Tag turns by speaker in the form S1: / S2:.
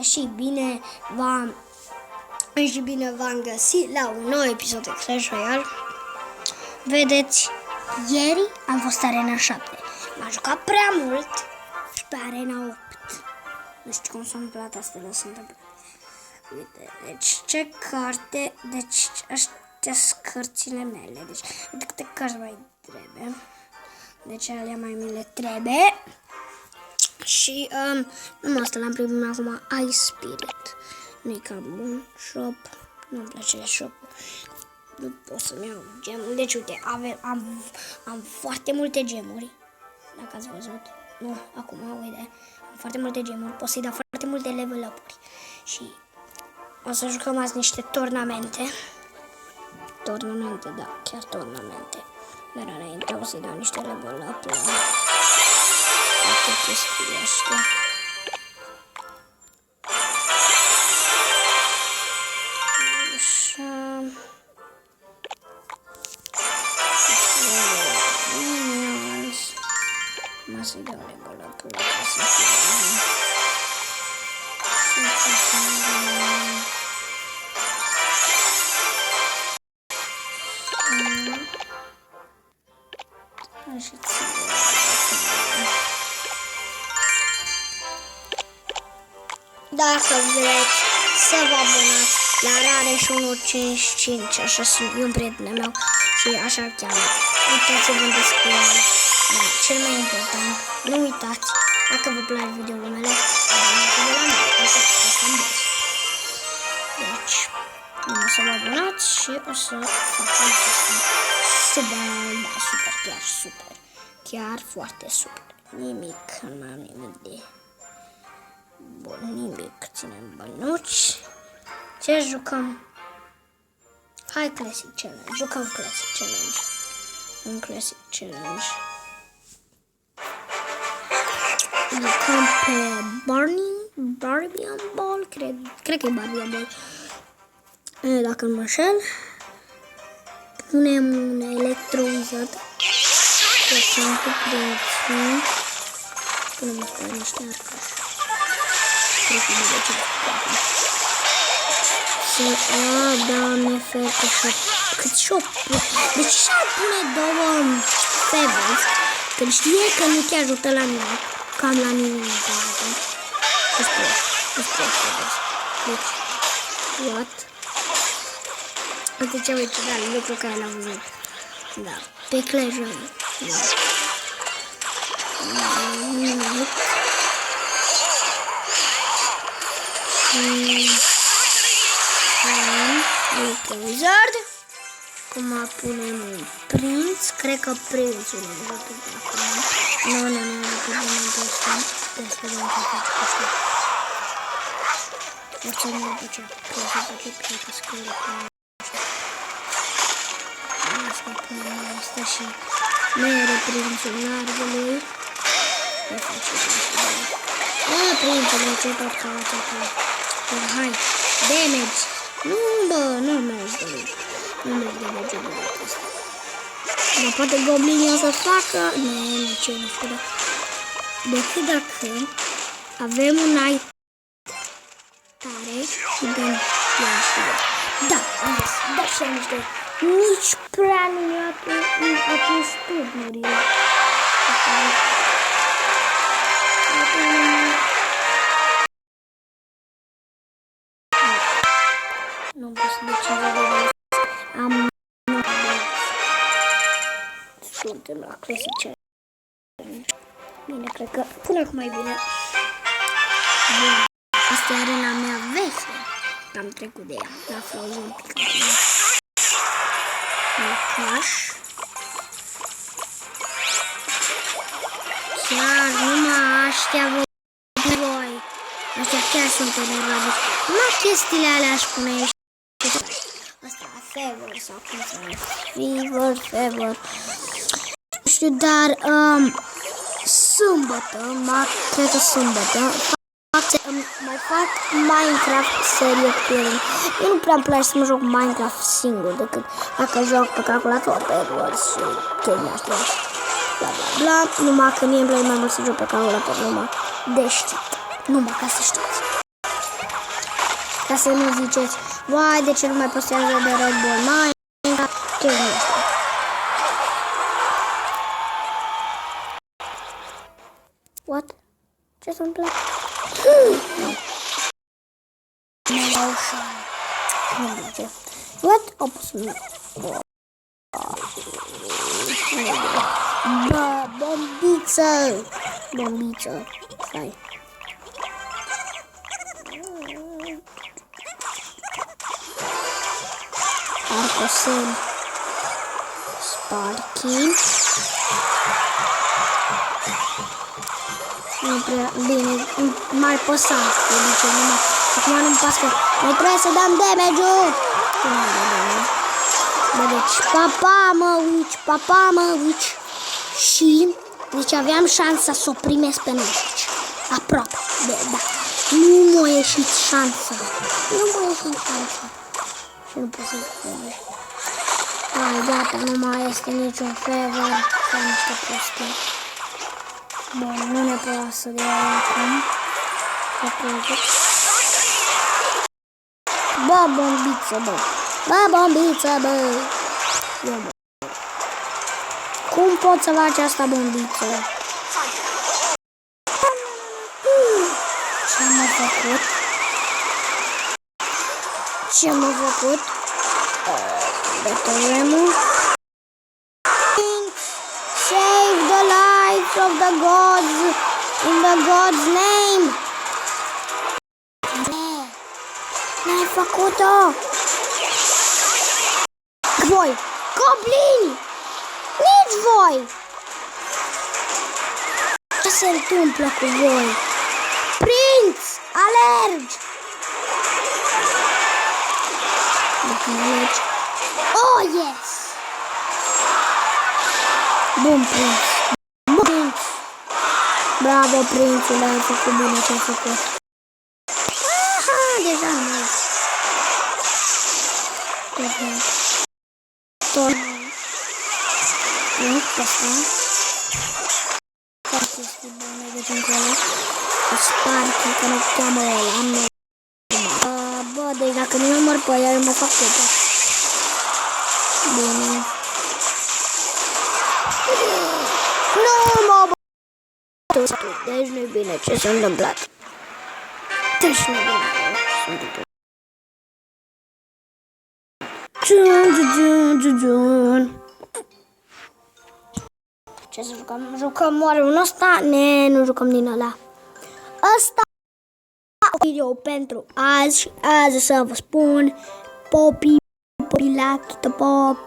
S1: Și bine v-am găsit la un nou episod de Clash Royale. Vedeți, ieri am fost Arena 7. M-am jucat prea mult și pe Arena 8. Nu știu cum s-a întâmplat asta, dar s-a întâmplat. Uite, deci ce carte, deci astea sunt cărțile mele. Deci, uite câte cărți mai trebuie. Deci alea mai mi le trebuie. Și numai asta l-am primit acum, Ice Spirit. Nu-i cam bun. Shop. Nu-mi place shop-ul. Nu pot să-mi iau gemuri. Deci uite, am foarte multe gemuri. Dacă ați văzut. Nu, acum, uite. Am foarte multe gemuri. Pot să-i dau foarte multe level up-uri. Și o să jucăm azi niște turnamente. Turnamente, da, chiar turnamente. Dar înainte o să-i dau niște level up la toate chestiile astea. Așa. Minions. Mă să-i dau level up la ca să fie. Dacă vreți să vă abonați la Rareș 155, așa sunt un prieten meu și așa îl cheamă. Uitați-vă în descriere. Da, cel mai important, nu uitați, dacă vă place videoul meu, abonați-vă la mine, așa că să ambos. Deci, o să vă abonați și o să facem chestii super, da, super, chiar super. Chiar foarte super. Nimic, nu mai am nimic de... Bun, nimic. Ținem bănuți. Ce jucăm? Hai Classic Challenge. Jucăm Classic Challenge. Un Classic Challenge. Jucăm pe Barbian Ball. Cred că e Barbian Ball. Dacă nu mă înșel. Punem un Electro-Wizard. Trecem cu prințul. Punem asta niște arcași. Cred că de ce Doamne, fete, cât shop. Deci și-ar pune două favors, când știe că nu te ajută la nimic. Cam la nimic nu te ajută. Îți proști favors. Deci, what? Uite ce mai ciudat, lucru care l-am văzut. Da, pe Clash Royale. Da. Wizard. Acum punem un prinț. Cred că prințul nu joacă de acum. Nu, joacă de momentul ăsta. De asta de ce faci cu ăsta. Orice nu duce. Cred că duce, cred că scrie cu așa. Asta punem asta și mere prințul largului. Nu face asta. Prințul, ce tot ca atâta. Hai, damage! Nu, bă, nu mergi de lege. Nu mergi de lege de data asta. Dar poate goblinii o să facă... Nu, nici eu nu știu. Decât dacă avem un item tare și dăm la știu. Da, am zis, da și am niște. Nici prea nu mi-a atins turnurile. Nu pot să decizez. Am... Suntem la Classic Challenge. Bine, cred că până acum e bine. Bun. Asta e arena mea veche. Am trecut de ea. La Frozen un pic acum. Cash. Chiar numai aștia voi. Astea chiar sunt enervați. Numai chestiile alea aș pune aici. Asta, favor sau cum să numesc. Favor. Nu știu, dar sâmbătă, cred că sâmbătă, mai fac Minecraft serie cu el. Eu nu prea îmi place să mă joc Minecraft singur, decât dacă joc pe calculator, pe Edward și chestia astea. Bla bla bla, numai că mie îmi place mai mult să joc pe calculator, numai de știut. Numai ca să știți. Ca să nu ziceți, vai, de ce nu mai postează de Red Bull Minecraft, ce nu știu. What? Ce s-a întâmplat? What? O pus bombiță! Bombiță. Stai. Arcosel. Sparky. Nu prea bine, mai păsa, de zice, numai. Acum nu-mi pască, noi trebuie să dăm damage-ul! Deci, papa mă witch. Și, deci aveam șansa să o primesc pe noi. Aproape, da. Nu m-a ieșit șansa. Și nu pot să vezi. Hai, gata, nu mai este niciun flavor. Sau niște prostii. Bun, nu ne pot să dea acum. Bă, bombiță, bă. Bă, bombiță, bă. Cum pot să faci asta, bombiță? Ce m-a făcut? De teoremul. Save the lives of the gods in the God's name. N-ai făcut-o! Voi, goblini! Nici voi! Ce se întâmplă cu voi? Prinț, alergi! Oh, yes! Bun, prinț! Prinț! Bravo, prințule, ai făcut bine ce-ai făcut. Aha, deja nu mai tot. Nu, pe asta. Foarte bun, deci încolo. Cu Sparky, că nu cheamă ăla. Bă, deci dacă nu număr pe ea, eu mă fac tot. Bine. Nu mă bătut. Deci nu-i bine ce s-a întâmplat. Deci nu-i bine ce s-a întâmplat. Ce să jucăm? Jucăm oare un ăsta? Nu jucăm din ăla. Ăsta video pentru azi. Azi să vă spun Popi, Popilac, Pop.